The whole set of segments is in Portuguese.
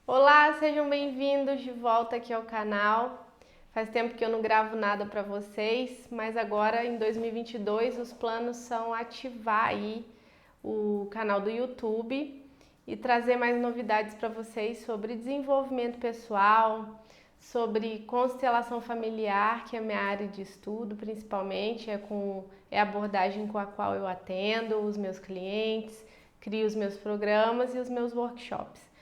Olá, sejam bem-vindos de volta aqui ao canal. Faz tempo que eu não gravo nada para vocês, mas agora em 2022 os planos são ativar aí o canal do YouTube e trazer mais novidades para vocês sobre desenvolvimento pessoal, sobre constelação familiar, que é a minha área de estudo, principalmente, é a abordagem com a qual eu atendo os meus clientes, crio os meus programas e os meus workshops.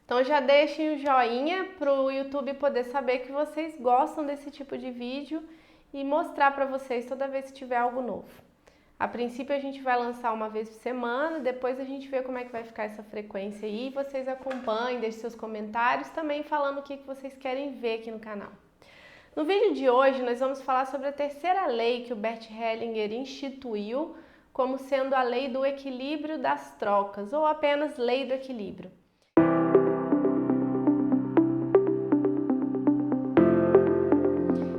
Então já deixem o joinha para o YouTube poder saber que vocês gostam desse tipo de vídeo e mostrar para vocês toda vez que tiver algo novo. A princípio a gente vai lançar uma vez por semana, depois a gente vê como é que vai ficar essa frequência aí. Vocês acompanhem, deixem seus comentários também falando o que vocês querem ver aqui no canal. No vídeo de hoje nós vamos falar sobre a terceira lei que o Bert Hellinger instituiu como sendo a lei do equilíbrio das trocas ou apenas lei do equilíbrio.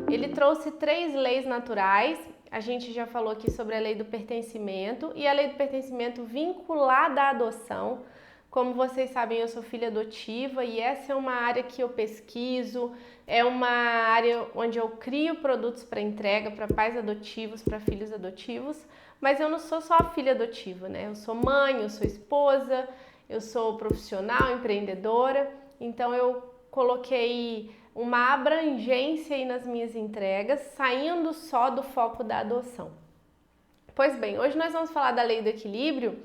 Ele trouxe 3 leis naturais, a gente já falou aqui sobre a lei do pertencimento e a lei do pertencimento vinculada à adoção. Como vocês sabem, eu sou filha adotiva e essa é uma área que eu pesquiso, é uma área onde eu crio produtos para entrega para pais adotivos, para filhos adotivos, mas eu não sou só filha adotiva, né? Eu sou mãe, eu sou esposa, eu sou profissional, empreendedora, então eu coloquei uma abrangência aí nas minhas entregas, saindo só do foco da adoção. Pois bem, hoje nós vamos falar da lei do equilíbrio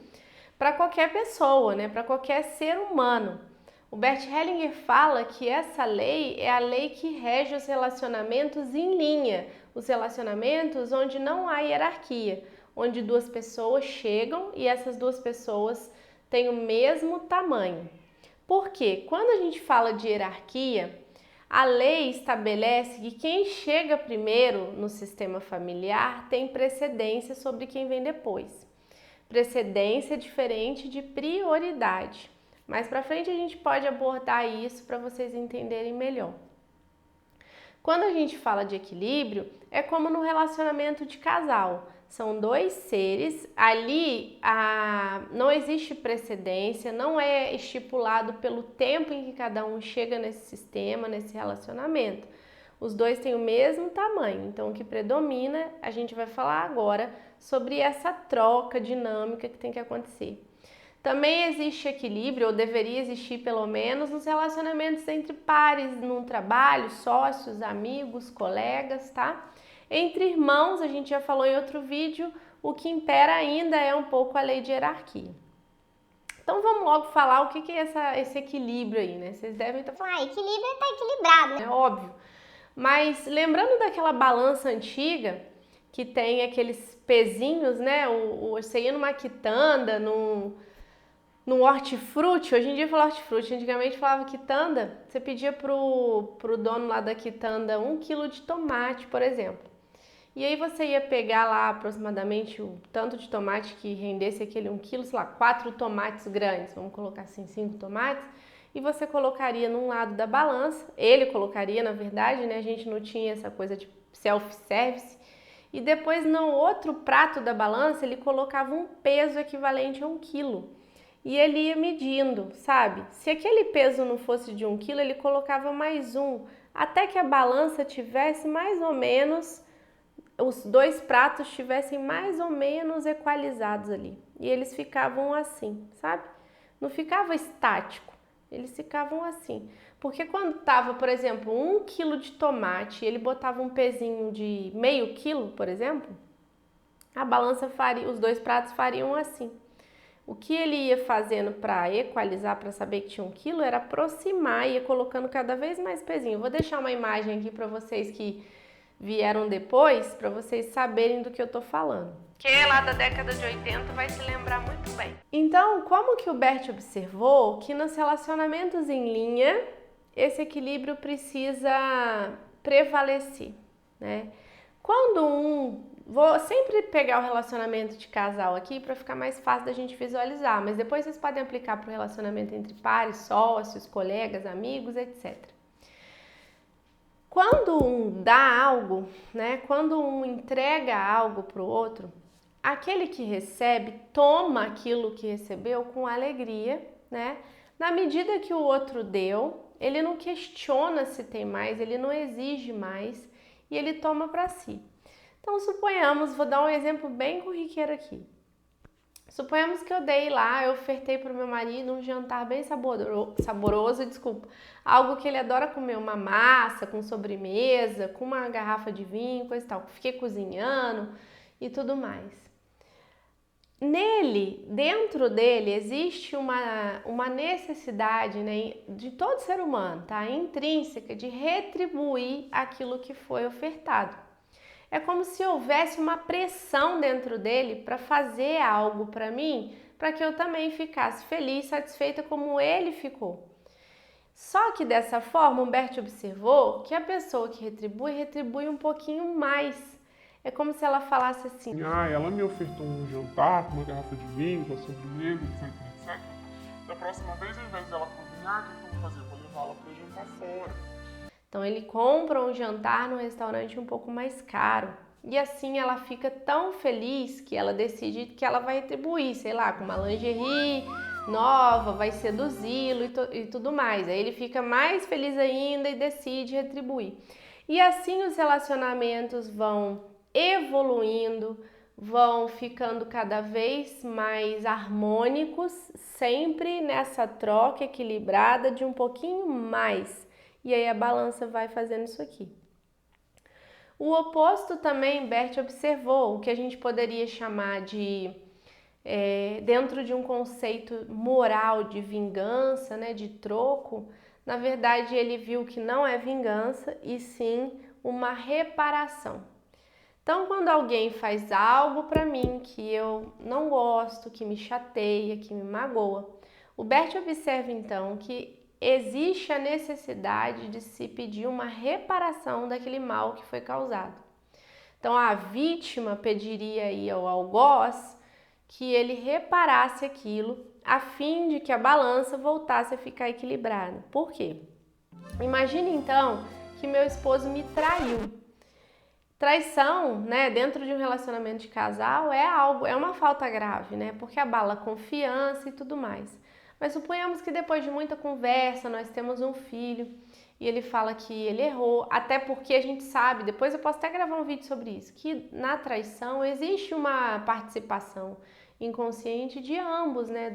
para qualquer pessoa, né? Para qualquer ser humano. O Bert Hellinger fala que essa lei é a lei que rege os relacionamentos em linha, os relacionamentos onde não há hierarquia, onde duas pessoas chegam e essas duas pessoas têm o mesmo tamanho. Por quê? Quando a gente fala de hierarquia, a lei estabelece que quem chega primeiro no sistema familiar tem precedência sobre quem vem depois. Precedência é diferente de prioridade. Mais para frente a gente pode abordar isso para vocês entenderem melhor. Quando a gente fala de equilíbrio, é como no relacionamento de casal. São dois seres, ali não existe precedência, não é estipulado pelo tempo em que cada um chega nesse sistema, nesse relacionamento. Os dois têm o mesmo tamanho, então o que predomina, a gente vai falar agora sobre essa troca dinâmica que tem que acontecer. Também existe equilíbrio, ou deveria existir pelo menos, nos relacionamentos entre pares, num trabalho, sócios, amigos, colegas, tá? Entre irmãos, a gente já falou em outro vídeo, o que impera ainda é um pouco a lei de hierarquia. Então vamos logo falar o que é esse equilíbrio aí, né? Vocês devem estar falando, Equilíbrio tá equilibrado, né? é óbvio. Mas lembrando daquela balança antiga, que tem aqueles pezinhos, né? Você ia numa quitanda, num hortifruti, hoje em dia fala hortifruti, antigamente falava quitanda, você pedia pro dono lá da quitanda 1 quilo de tomate, por exemplo. E aí você ia pegar lá aproximadamente o tanto de tomate que rendesse aquele 1 quilo, sei lá, 4 tomates grandes, vamos colocar assim, 5 tomates, e você colocaria num lado da balança, ele colocaria, na verdade, né, a gente não tinha essa coisa de self-service, e depois no outro prato da balança ele colocava um peso equivalente a 1 quilo. E ele ia medindo, sabe? Se aquele peso não fosse de 1 quilo, ele colocava mais um, até que a balança tivesse mais ou menos, os dois pratos estivessem mais ou menos equalizados ali. E eles ficavam assim, sabe? Não ficava estático, eles ficavam assim. Porque quando tava, por exemplo, 1 quilo de tomate e ele botava um pezinho de meio quilo, por exemplo, a balança faria, os dois pratos fariam assim. O que ele ia fazendo para equalizar, para saber que tinha 1 quilo, era aproximar e ia colocando cada vez mais pezinho. Vou deixar uma imagem aqui para vocês que vieram depois, para vocês saberem do que eu tô falando. Quem é lá da década de 80 vai se lembrar muito bem. Então, como que o Bert observou que nos relacionamentos em linha, esse equilíbrio precisa prevalecer, né? Vou sempre pegar o relacionamento de casal aqui para ficar mais fácil da gente visualizar, mas depois vocês podem aplicar para o relacionamento entre pares, sócios, colegas, amigos, etc. Quando um dá algo, né? Quando um entrega algo para o outro, aquele que recebe toma aquilo que recebeu com alegria, né? Na medida que o outro deu, ele não questiona se tem mais, ele não exige mais e ele toma para si. Então, suponhamos, vou dar um exemplo bem corriqueiro aqui. Suponhamos que eu dei lá, eu ofertei para o meu marido um jantar bem saboroso, desculpa, algo que ele adora comer, uma massa com sobremesa, com uma garrafa de vinho, coisa e tal. Fiquei cozinhando e tudo mais. Nele, dentro dele, existe uma necessidade, né, de todo ser humano, tá? Intrínseca, de retribuir aquilo que foi ofertado. É como se houvesse uma pressão dentro dele para fazer algo para mim, para que eu também ficasse feliz, satisfeita como ele ficou. Só que dessa forma, Humberto observou que a pessoa que retribui um pouquinho mais. É como se ela falasse assim: ela me ofertou um jantar com uma garrafa de vinho, com a sobremesa, etc. Da próxima vez, ao invés dela cozinhar, o que eu vou fazer? Eu vou levá-la para jantar fora. Então ele compra um jantar no restaurante um pouco mais caro e assim ela fica tão feliz que ela decide que ela vai retribuir, sei lá, com uma lingerie nova, vai seduzi-lo e tudo mais. Aí ele fica mais feliz ainda e decide retribuir. E assim os relacionamentos vão evoluindo, vão ficando cada vez mais harmônicos, sempre nessa troca equilibrada de um pouquinho mais. E aí a balança vai fazendo isso aqui. O oposto também, Bert observou, o que a gente poderia chamar de, dentro de um conceito moral de vingança, né, de troco, na verdade ele viu que não é vingança e sim uma reparação. Então, quando alguém faz algo para mim que eu não gosto, que me chateia, que me magoa, o Bert observa então que existe a necessidade de se pedir uma reparação daquele mal que foi causado. Então, a vítima pediria aí ao algoz que ele reparasse aquilo a fim de que a balança voltasse a ficar equilibrada. Por quê? Imagine então que meu esposo me traiu. Traição, né, dentro de um relacionamento de casal é uma falta grave, né, porque abala a confiança e tudo mais. Mas suponhamos que depois de muita conversa, nós temos um filho e ele fala que ele errou, até porque a gente sabe, depois eu posso até gravar um vídeo sobre isso, que na traição existe uma participação inconsciente de ambos, né,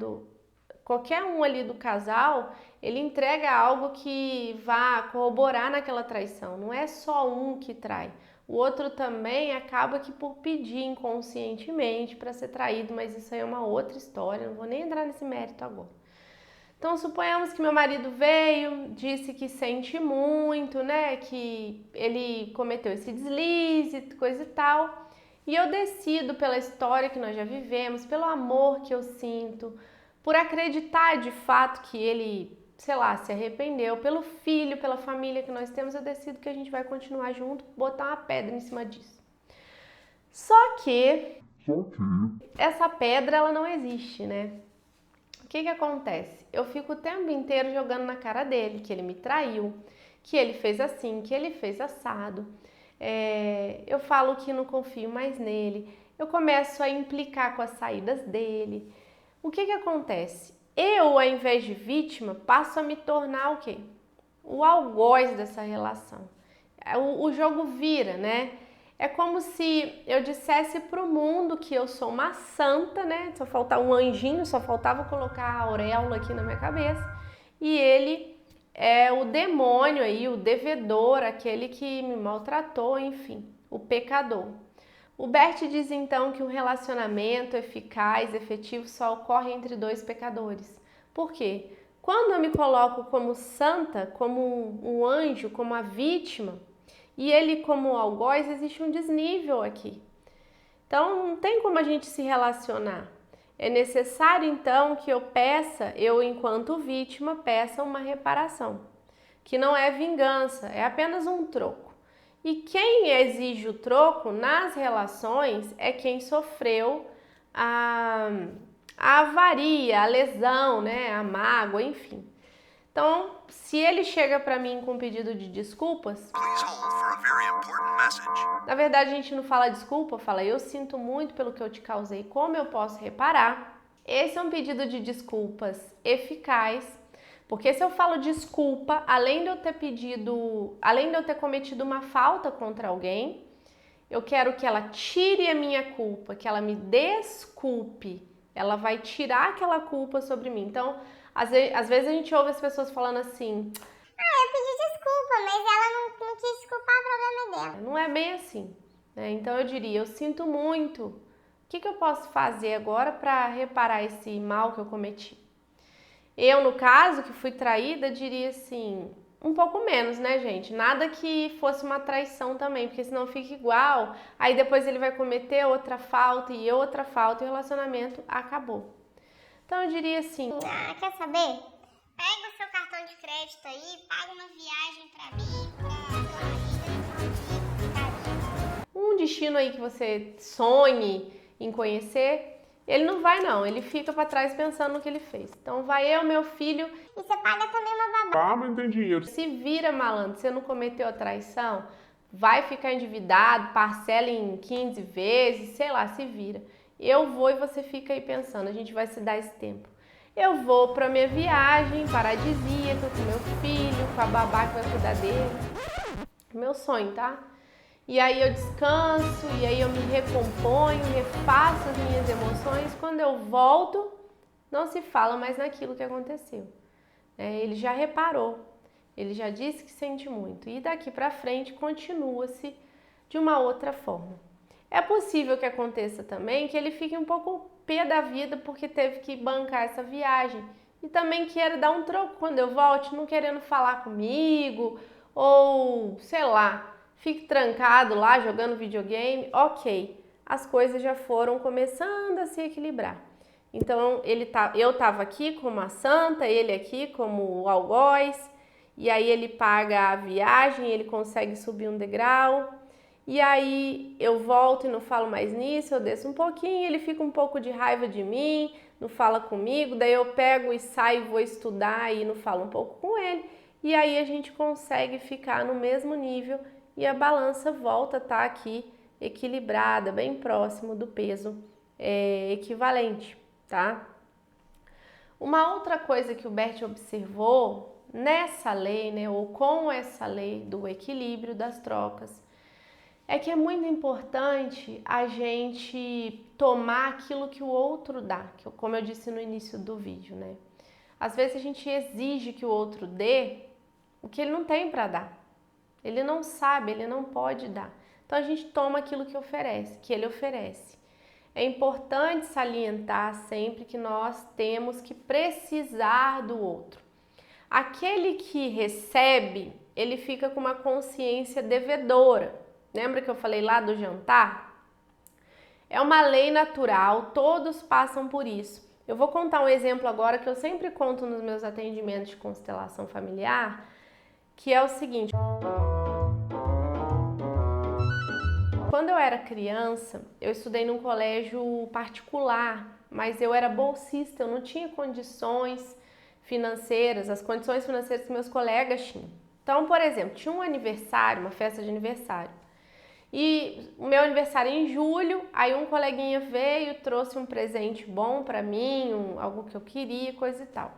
qualquer um ali do casal, ele entrega algo que vá corroborar naquela traição, não é só um que trai. O outro também acaba que por pedir inconscientemente para ser traído, mas isso aí é uma outra história, não vou nem entrar nesse mérito agora. Então, suponhamos que meu marido veio, disse que sente muito, né, que ele cometeu esse deslize, coisa e tal, e eu decido pela história que nós já vivemos, pelo amor que eu sinto, por acreditar de fato que ele, sei lá, se arrependeu, pelo filho, pela família que nós temos, eu decido que a gente vai continuar junto, botar uma pedra em cima disso. Só que essa pedra, ela não existe, né? O que acontece? Eu fico o tempo inteiro jogando na cara dele que ele me traiu, que ele fez assim, que ele fez assado. Eu falo que não confio mais nele. Eu começo a implicar com as saídas dele. O que acontece? Eu, ao invés de vítima, passo a me tornar o quê? O algoz dessa relação. O jogo vira, né? É como se eu dissesse para o mundo que eu sou uma santa, né? Só faltava um anjinho, só faltava colocar a auréola aqui na minha cabeça. E ele é o demônio aí, o devedor, aquele que me maltratou, enfim, o pecador. O Bert diz então que um relacionamento eficaz, efetivo, só ocorre entre dois pecadores. Por quê? Quando eu me coloco como santa, como um anjo, como a vítima, e ele como algoz, existe um desnível aqui. Então, não tem como a gente se relacionar. É necessário, então, que eu enquanto vítima, peça uma reparação, que não é vingança, é apenas um troco. E quem exige o troco nas relações é quem sofreu a avaria, a lesão, né, a mágoa, enfim. Então, se ele chega para mim com um pedido de desculpas, na verdade a gente não fala desculpa, fala eu sinto muito pelo que eu te causei, como eu posso reparar? Esse é um pedido de desculpas eficaz, Porque se eu falo desculpa, além de eu ter cometido uma falta contra alguém, eu quero que ela tire a minha culpa, que ela me desculpe. Ela vai tirar aquela culpa sobre mim. Então, às vezes a gente ouve as pessoas falando assim: eu pedi desculpa, mas ela não quis desculpar, o problema é dela. Não é bem assim, né? Então eu diria: eu sinto muito. O que eu posso fazer agora para reparar esse mal que eu cometi? Eu, no caso, que fui traída, diria assim, um pouco menos, né, gente? Nada que fosse uma traição também, porque senão fica igual. Aí depois ele vai cometer outra falta e outra falta e o relacionamento acabou. Então eu diria assim: quer saber? Pega o seu cartão de crédito aí, paga uma viagem pra mim, um destino aí que você sonhe em conhecer. Ele não vai não, ele fica pra trás pensando no que ele fez. Então vai eu, meu filho. E você paga também uma babá. Ah, mas não tem dinheiro. Se vira, malandro, você não cometeu a traição, vai ficar endividado, parcela em 15 vezes, sei lá, se vira. Eu vou e você fica aí pensando, a gente vai se dar esse tempo. Eu vou pra minha viagem paradisíaca com meu filho, com a babá que vai cuidar dele. Meu sonho, tá? E aí eu descanso, e aí eu me recomponho, refaço as minhas emoções. Quando eu volto, não se fala mais naquilo que aconteceu. Ele já reparou, ele já disse que sente muito. E daqui pra frente continua-se de uma outra forma. É possível que aconteça também que ele fique um pouco pé da vida porque teve que bancar essa viagem. E também queira dar um troco quando eu volte, não querendo falar comigo, ou sei lá, fique trancado lá jogando videogame. Ok, as coisas já foram começando a se equilibrar. Então eu estava aqui como a santa, ele aqui como o algoz, e aí ele paga a viagem, ele consegue subir um degrau, e aí eu volto e não falo mais nisso, eu desço um pouquinho, ele fica um pouco de raiva de mim, não fala comigo, daí eu pego e saio, vou estudar e não falo um pouco com ele, e aí a gente consegue ficar no mesmo nível e a balança volta a estar aqui equilibrada, bem próximo do peso equivalente, tá? Uma outra coisa que o Bert observou nessa lei, né, ou com essa lei do equilíbrio das trocas, é que é muito importante a gente tomar aquilo que o outro dá, como eu disse no início do vídeo, né? Às vezes a gente exige que o outro dê o que ele não tem para dar. Ele não sabe, ele não pode dar. Então a gente toma aquilo que ele oferece. É importante salientar sempre que nós temos que precisar do outro. Aquele que recebe, ele fica com uma consciência devedora. Lembra que eu falei lá do jantar? É uma lei natural, todos passam por isso. Eu vou contar um exemplo agora que eu sempre conto nos meus atendimentos de constelação familiar, que é o seguinte. Quando eu era criança, eu estudei num colégio particular, mas eu era bolsista, eu não tinha condições financeiras, as condições financeiras que meus colegas tinham. Então, por exemplo, tinha um aniversário, uma festa de aniversário. E o meu aniversário em julho, aí um coleguinha veio, trouxe um presente bom pra mim, algo que eu queria, coisa e tal.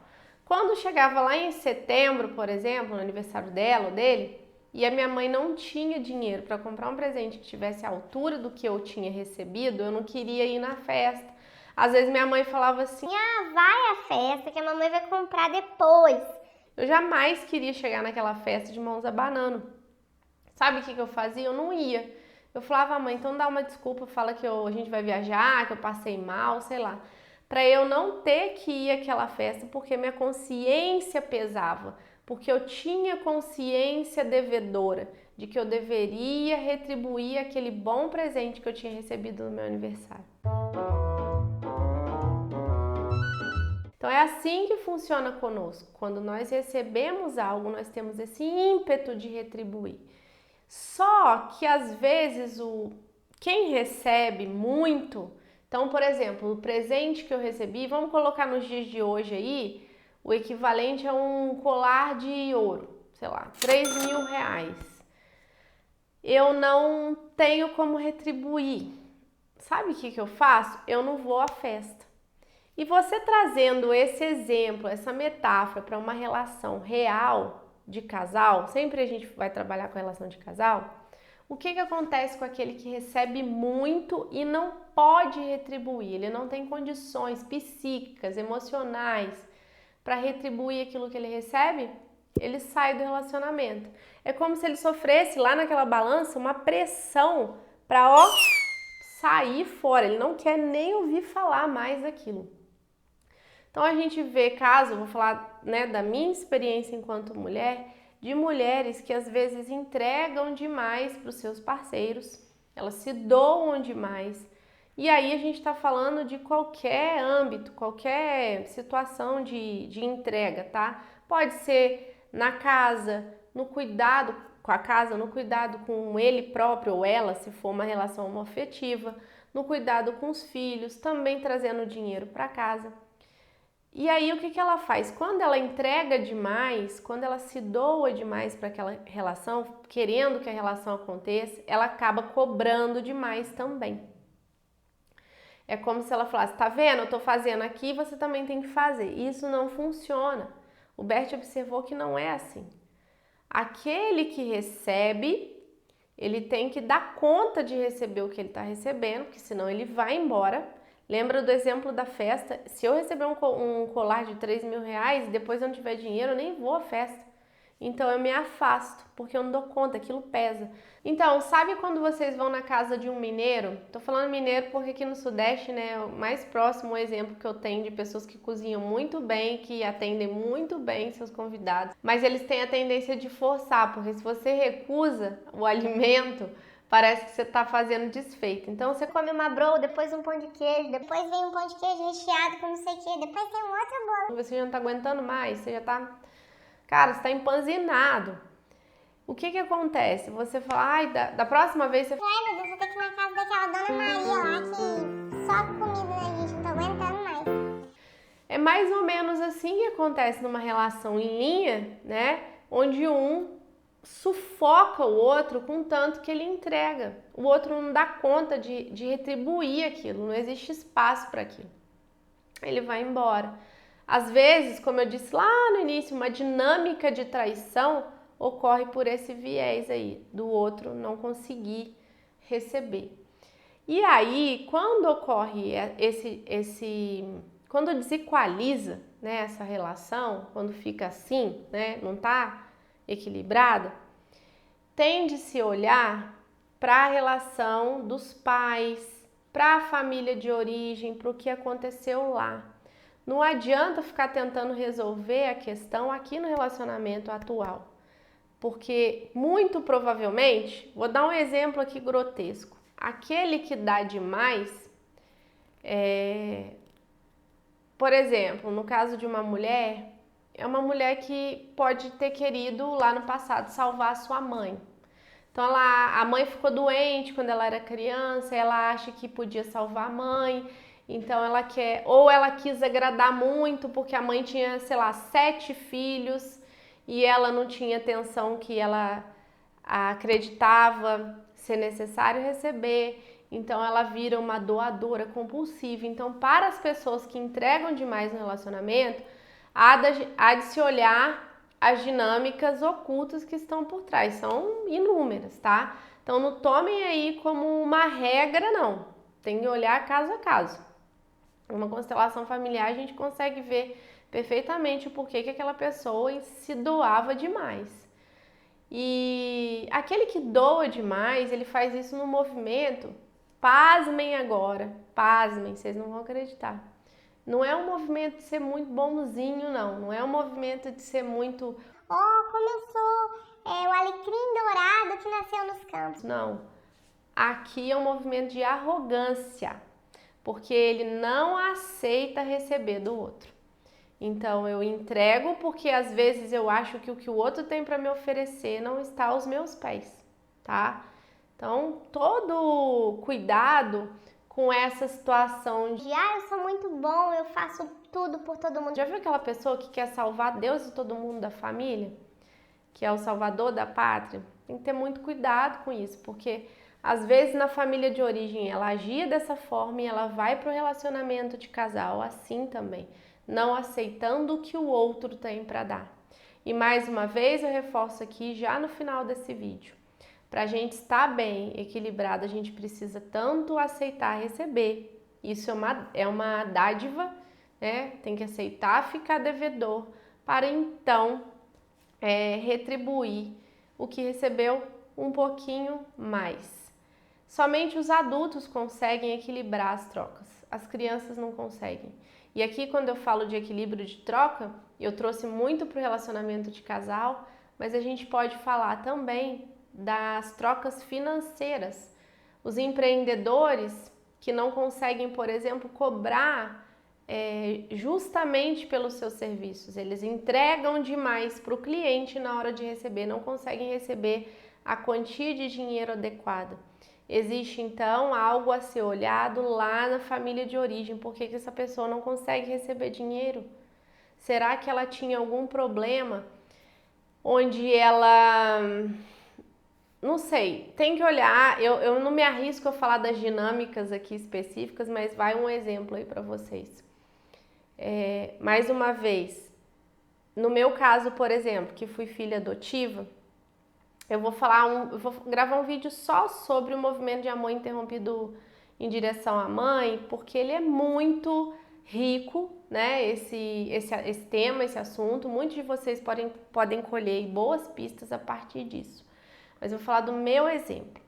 Quando chegava lá em setembro, por exemplo, no aniversário dela ou dele, e a minha mãe não tinha dinheiro para comprar um presente que tivesse a altura do que eu tinha recebido, eu não queria ir na festa. Às vezes minha mãe falava assim: vai à festa que a mamãe vai comprar depois. Eu jamais queria chegar naquela festa de mãos abanando. Sabe o que eu fazia? Eu não ia. Eu falava: mãe, então dá uma desculpa, fala que a gente vai viajar, que eu passei mal, sei lá. Para eu não ter que ir àquela festa, porque minha consciência pesava. Porque eu tinha consciência devedora de que eu deveria retribuir aquele bom presente que eu tinha recebido no meu aniversário. Então é assim que funciona conosco. Quando nós recebemos algo, nós temos esse ímpeto de retribuir. Só que às vezes quem recebe muito, então, por exemplo, o presente que eu recebi, vamos colocar nos dias de hoje aí, o equivalente a um colar de ouro, sei lá, R$3.000. Eu não tenho como retribuir. Sabe o que eu faço? Eu não vou à festa. E você trazendo esse exemplo, essa metáfora para uma relação real de casal, sempre a gente vai trabalhar com a relação de casal, o que acontece com aquele que recebe muito e não pode retribuir? Ele não tem condições psíquicas, emocionais para retribuir aquilo que ele recebe? Ele sai do relacionamento. É como se ele sofresse lá naquela balança uma pressão para, sair fora. Ele não quer nem ouvir falar mais daquilo. Então a gente vê caso, vou falar, né, da minha experiência enquanto mulher, de mulheres que às vezes entregam demais para os seus parceiros, elas se doam demais. E aí a gente está falando de qualquer âmbito, qualquer situação de entrega, tá? Pode ser na casa, no cuidado com a casa, no cuidado com ele próprio ou ela, se for uma relação homoafetiva, no cuidado com os filhos, também trazendo dinheiro para casa. E aí o que ela faz? Quando ela entrega demais, quando ela se doa demais para aquela relação, querendo que a relação aconteça, ela acaba cobrando demais também. É como se ela falasse, tá vendo? Eu tô fazendo aqui, você também tem que fazer. Isso não funciona. O Bert observou que não é assim. Aquele que recebe, ele tem que dar conta de receber o que ele está recebendo, porque senão ele vai embora. Lembra do exemplo da festa? Se eu receber um colar de 3 mil reais e depois eu não tiver dinheiro, eu nem vou à festa. Então eu me afasto, porque eu não dou conta, aquilo pesa. Então, sabe quando vocês vão na casa de um mineiro? Tô falando mineiro porque aqui no Sudeste, né, o mais próximo exemplo que eu tenho de pessoas que cozinham muito bem, que atendem muito bem seus convidados, mas eles têm a tendência de forçar, porque se você recusa o alimento, parece que você tá fazendo desfeito. Então você Come uma broa, depois um pão de queijo, depois vem um pão de queijo recheado com não sei o que, depois tem um outro bolo. você já não tá aguentando mais, você já tá... Cara, você tá empanzinado. O que acontece? Você fala, ai, da próxima vez você... Ai, meu Deus, vou ter que ir na casa daquela Dona Maria lá que só comida, né, gente? Não tô aguentando mais. É mais ou menos assim que acontece numa relação em linha, né? Onde um sufoca o outro com tanto que ele entrega. O outro não dá conta de retribuir aquilo, não existe espaço para aquilo. Ele vai embora. Às vezes, como eu disse lá no início, uma dinâmica de traição ocorre por esse viés aí, do outro não conseguir receber. E aí, quando ocorre quando desequaliza, né, essa relação, quando fica assim, né, não tá equilibrada, tende-se a olhar para a relação dos pais, para a família de origem, para o que aconteceu lá. Não adianta ficar tentando resolver a questão aqui no relacionamento atual, porque muito provavelmente, vou dar um exemplo aqui grotesco, aquele que dá demais, por exemplo, no caso de uma mulher, é uma mulher que pode ter querido lá no passado salvar a sua mãe. Então a mãe ficou doente quando ela era criança, ela acha que podia salvar a mãe, então ela quer, ou ela quis agradar muito porque a mãe tinha, sei lá, 7 filhos e ela não tinha atenção que ela acreditava ser necessário receber, então ela vira uma doadora compulsiva. Então, para as pessoas que entregam demais no relacionamento, há de se olhar as dinâmicas ocultas que estão por trás, são inúmeras, tá? Então não tomem aí como uma regra, não. Tem que olhar caso a caso. Uma constelação familiar a gente consegue ver perfeitamente o porquê que aquela pessoa se doava demais. E aquele que doa demais, ele faz isso no movimento, pasmem agora, pasmem, vocês não vão acreditar. Não é um movimento de ser muito bonzinho, não. Não é um movimento de ser muito... começou o alecrim dourado que nasceu nos campos. Não. Aqui é um movimento de arrogância, porque ele não aceita receber do outro. Então, eu entrego porque às vezes eu acho que o que o outro tem para me oferecer não está aos meus pés, tá? Então, todo cuidado com essa situação de eu sou muito bom, eu faço tudo por todo mundo. Já viu aquela pessoa que quer salvar Deus e todo mundo da família? Que é o salvador da pátria? Tem que ter muito cuidado com isso, porque Às vezes na família de origem ela agia dessa forma e ela vai para o relacionamento de casal assim também, não aceitando o que o outro tem para dar. E mais uma vez eu reforço aqui já no final desse vídeo, para a gente estar bem equilibrado, a gente precisa tanto aceitar receber, isso é uma dádiva, né? Tem que aceitar ficar devedor para então retribuir o que recebeu um pouquinho mais. Somente os adultos conseguem equilibrar as trocas, as crianças não conseguem. E aqui quando eu falo de equilíbrio de troca, eu trouxe muito para o relacionamento de casal, mas a gente pode falar também das trocas financeiras. Os empreendedores que não conseguem, por exemplo, cobrar justamente pelos seus serviços, eles entregam demais para o cliente na hora de receber, não conseguem receber a quantia de dinheiro adequada. Existe então algo a ser olhado lá na família de origem. Por que essa pessoa não consegue receber dinheiro? Será que ela tinha algum problema onde ela... Não sei, tem que olhar. Eu não me arrisco a falar das dinâmicas aqui específicas, mas vai um exemplo aí para vocês. Mais uma vez, no meu caso, por exemplo, que fui filha adotiva, eu vou gravar um vídeo só sobre o movimento de amor interrompido em direção à mãe, porque ele é muito rico, né? Esse tema, esse assunto. Muitos de vocês podem colher boas pistas a partir disso. Mas eu vou falar do meu exemplo.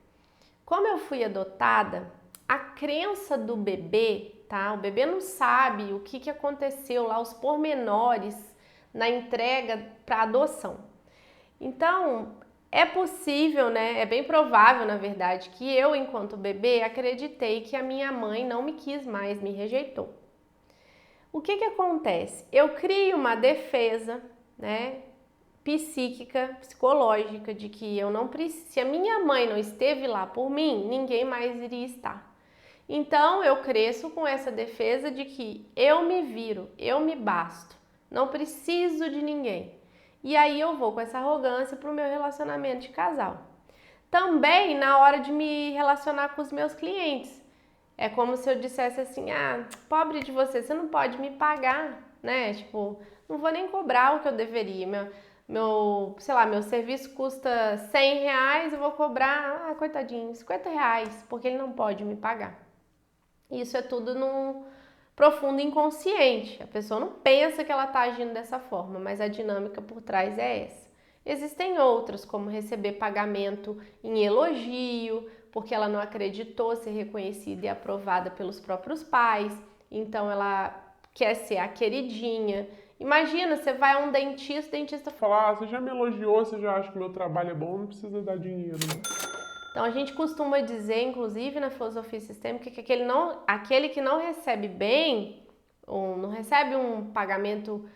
Como eu fui adotada, a crença do bebê, tá? O bebê não sabe o que aconteceu lá, os pormenores na entrega para adoção. Então, é possível, né? É bem provável, na verdade, que eu, enquanto bebê, acreditei que a minha mãe não me quis mais, me rejeitou. O que acontece? Eu crio uma defesa, né? Psíquica, psicológica, de que eu não preciso, se a minha mãe não esteve lá por mim, ninguém mais iria estar. Então, eu cresço com essa defesa de que eu me viro, eu me basto, não preciso de ninguém. E aí eu vou com essa arrogância para o meu relacionamento de casal. Também na hora de me relacionar com os meus clientes. É como se eu dissesse assim, pobre de você, você não pode me pagar, né? Tipo, não vou nem cobrar o que eu deveria. Meu serviço custa R$100, eu vou cobrar, coitadinho, R$50, porque ele não pode me pagar. Isso é tudo num profundo inconsciente. A pessoa não pensa que ela está agindo dessa forma, mas a dinâmica por trás é essa. Existem outras, como receber pagamento em elogio, porque ela não acreditou ser reconhecida e aprovada pelos próprios pais, então ela quer ser a queridinha. Imagina, você vai a um dentista, o dentista fala, você já me elogiou, você já acha que meu trabalho é bom, não precisa dar dinheiro, né? Então a gente costuma dizer, inclusive na filosofia sistêmica, que aquele que não recebe bem, ou não recebe um pagamento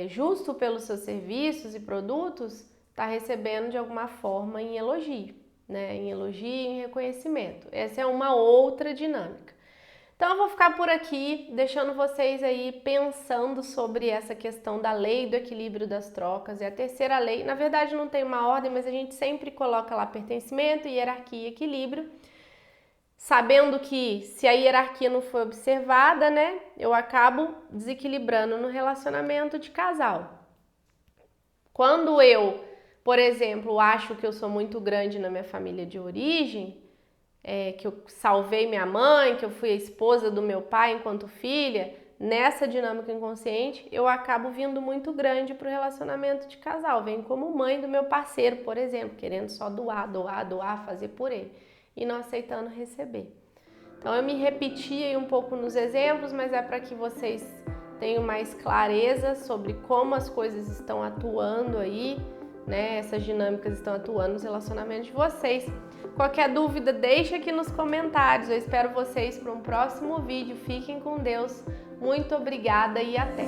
justo pelos seus serviços e produtos, está recebendo de alguma forma em elogio, né? Em elogio e em reconhecimento. Essa é uma outra dinâmica. Então eu vou ficar por aqui, deixando vocês aí pensando sobre essa questão da lei do equilíbrio das trocas. É a terceira lei, na verdade não tem uma ordem, mas a gente sempre coloca lá pertencimento, hierarquia e equilíbrio, sabendo que se a hierarquia não for observada, né, eu acabo desequilibrando no relacionamento de casal. Quando eu, por exemplo, acho que eu sou muito grande na minha família de origem, que eu salvei minha mãe, que eu fui a esposa do meu pai enquanto filha, nessa dinâmica inconsciente, eu acabo vindo muito grande para o relacionamento de casal. Venho como mãe do meu parceiro, por exemplo, querendo só doar, fazer por ele, e não aceitando receber. Então eu me repeti aí um pouco nos exemplos, mas é para que vocês tenham mais clareza sobre como as coisas estão atuando aí, né? Essas dinâmicas estão atuando nos relacionamentos de vocês. Qualquer dúvida, deixa aqui nos comentários. Eu espero vocês para um próximo vídeo. Fiquem com Deus. Muito obrigada e até!